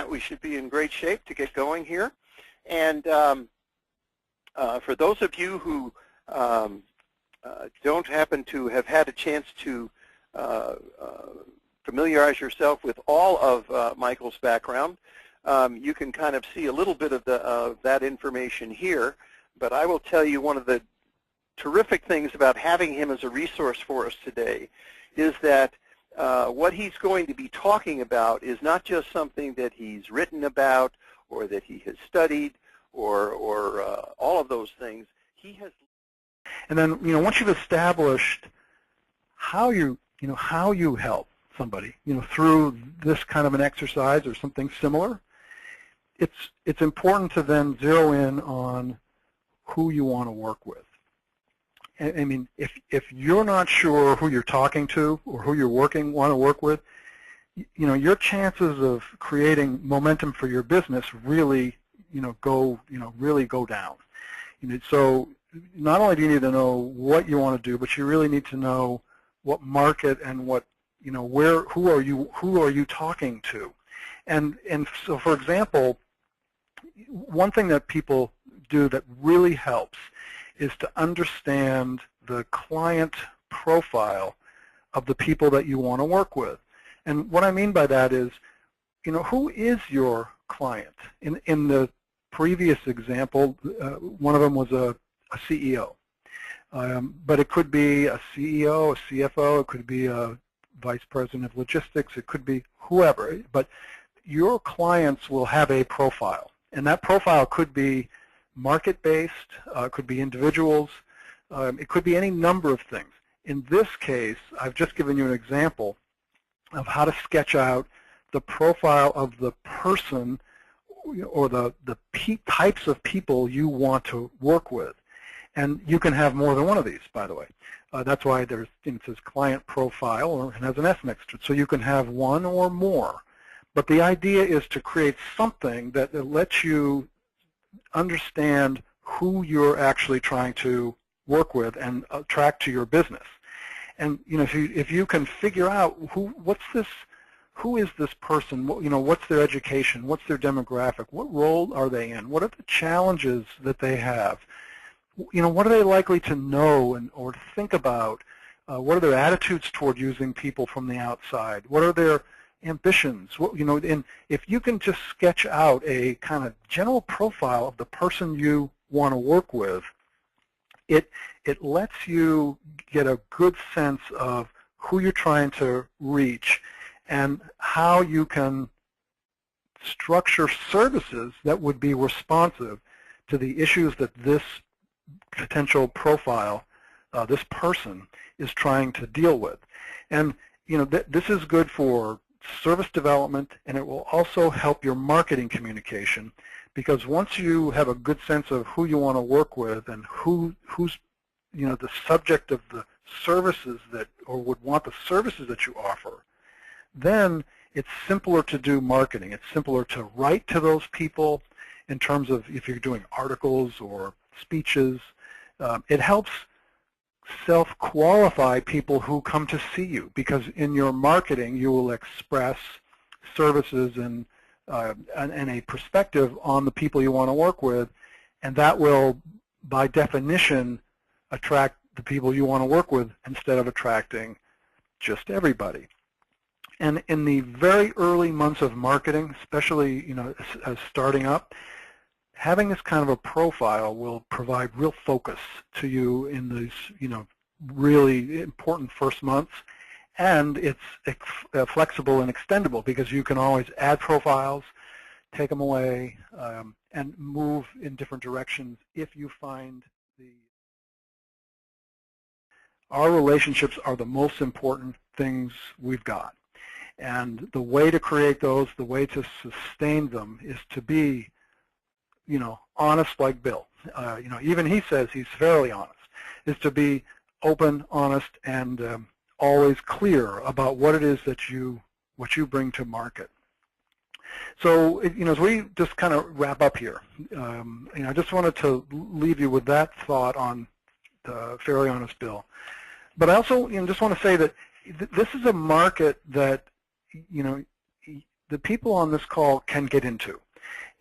We should be in great shape to get going here. And for those of you who don't happen to have had a chance to familiarize yourself with all of Michael's background, you can kind of see a little bit of that information here. But I will tell you, one of the terrific things about having him as a resource for us today is that what he's going to be talking about is not just something that he's written about or that he has studied or all of those things. He has. And then, once you've established how you help somebody, through this kind of an exercise or something similar, it's important to then zero in on who you want to work with. I mean, if you're not sure who you're talking to or who you're want to work with, your chances of creating momentum for your business really, go down. So not only do you need to know what you want to do, but you really need to know what market and what, who are you talking to, and so, for example, one thing that people do that really helps is to understand the client profile of the people that you want to work with. And what I mean by that is, who is your client? In the previous example, one of them was a CEO. But it could be a CEO, a CFO, it could be a vice president of logistics, it could be whoever. But your clients will have a profile. And that profile could be market-based, it could be individuals, it could be any number of things. In this case, I've just given you an example of how to sketch out the profile of the person or the types of people you want to work with. And you can have more than one of these, by the way. That's why it says client profile, or it has an S next to it. So you can have one or more. But the idea is to create something that lets you understand who you're actually trying to work with and attract to your business. And if you can figure out who is this person, what's their education, what's their demographic, what role are they in, what are the challenges that they have, what are they likely to know or think about, what are their attitudes toward using people from the outside, what are their ambitions, and if you can just sketch out a kind of general profile of the person you want to work with, it lets you get a good sense of who you're trying to reach and how you can structure services that would be responsive to the issues that this potential profile, this person, is trying to deal with. And this is good for service development, and it will also help your marketing communication, because once you have a good sense of who you want to work with and who's the subject of the services or would want the services that you offer, then it's simpler to do marketing. It's simpler to write to those people in terms of if you're doing articles or speeches. It helps self-qualify people who come to see you, because in your marketing you will express services and a perspective on the people you want to work with, and that will, by definition, attract the people you want to work with instead of attracting just everybody. And in the very early months of marketing, especially as starting up, having this kind of a profile will provide real focus to you in these really important first months, and it's flexible and extendable because you can always add profiles, take them away, and move in different directions if you find our relationships are the most important things we've got. And the way to create those, the way to sustain them, is to be, honest like Bill. Even he says he's fairly honest, is to be open, honest, and always clear about what it is that you bring to market. So, as we just kind of wrap up here, I just wanted to leave you with that thought on the Fairly Honest Bill. But I also, just want to say that this is a market that, the people on this call can get into.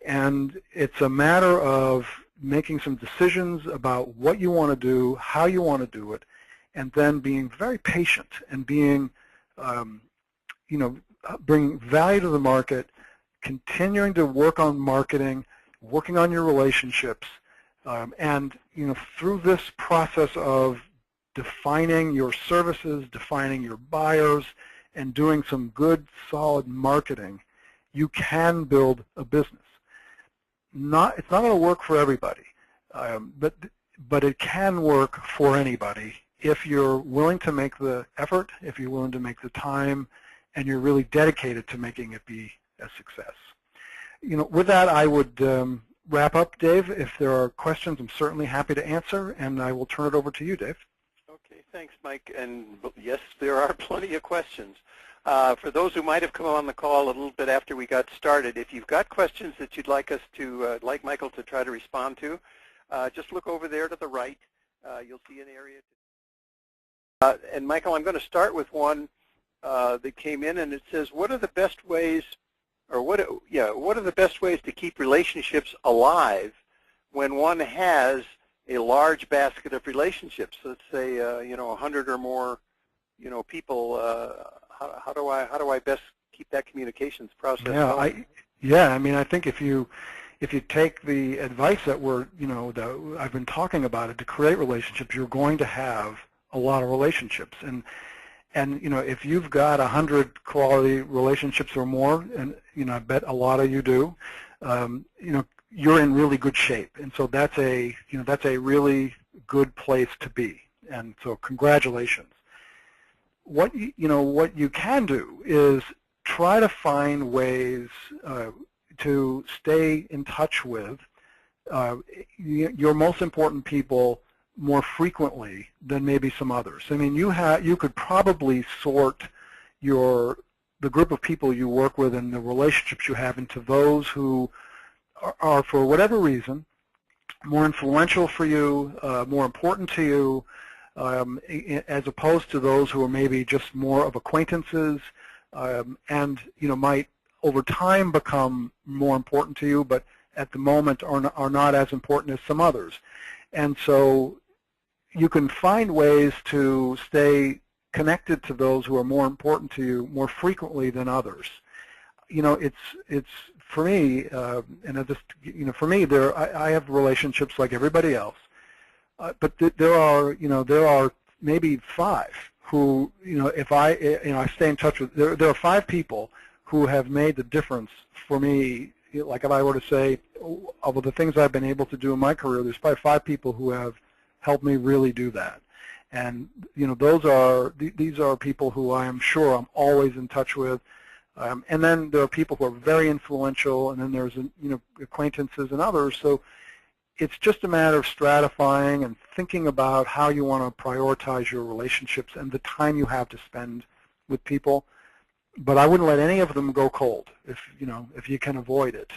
And it's a matter of making some decisions about what you want to do, how you want to do it, and then being very patient and being, bringing value to the market, continuing to work on marketing, working on your relationships, and through this process of defining your services, defining your buyers, and doing some good, solid marketing, you can build a business. It's not going to work for everybody, but it can work for anybody if you're willing to make the effort, if you're willing to make the time, and you're really dedicated to making it be a success. With that, I would wrap up, Dave. If there are questions, I'm certainly happy to answer, and I will turn it over to you, Dave. Okay, thanks, Mike. And yes, there are plenty of questions. For those who might have come on the call a little bit after we got started, if you've got questions that you'd like us to, like Michael, to try to respond to, just look over there to the right. You'll see an area. And Michael, I'm going to start with one that came in, and it says, what are the best ways, or what are the best ways to keep relationships alive when one has a large basket of relationships? Let's say 100 or more people. How do I best keep that communications process going? I think if you take the advice that that I've been talking about it, to create relationships, you're going to have a lot of relationships, and if you've got 100 quality relationships or more, and I bet a lot of you do, you're in really good shape, and so that's a really good place to be, and so congratulations. What you can do is try to find ways to stay in touch with your most important people more frequently than maybe some others. I mean, you could probably sort the group of people you work with and the relationships you have into those who are for whatever reason more influential for you, more important to you, as opposed to those who are maybe just more of acquaintances, and might over time become more important to you, but at the moment are not as important as some others. And so you can find ways to stay connected to those who are more important to you more frequently than others. It's for me, for me, I have relationships like everybody else, but there are maybe 5 who, if I stay in touch with. There are 5 people who have made the difference for me. Like if I were to say, of the things I've been able to do in my career, there's probably 5 people who have helped me really do that. And these are people who I am sure I'm always in touch with. And then there are people who are very influential, and then there's acquaintances and others. So it's just a matter of stratifying and thinking about how you want to prioritize your relationships and the time you have to spend with people. But I wouldn't let any of them go cold if you can avoid it.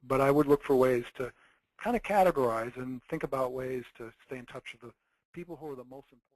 But I would look for ways to kind of categorize and think about ways to stay in touch with the people who are the most important.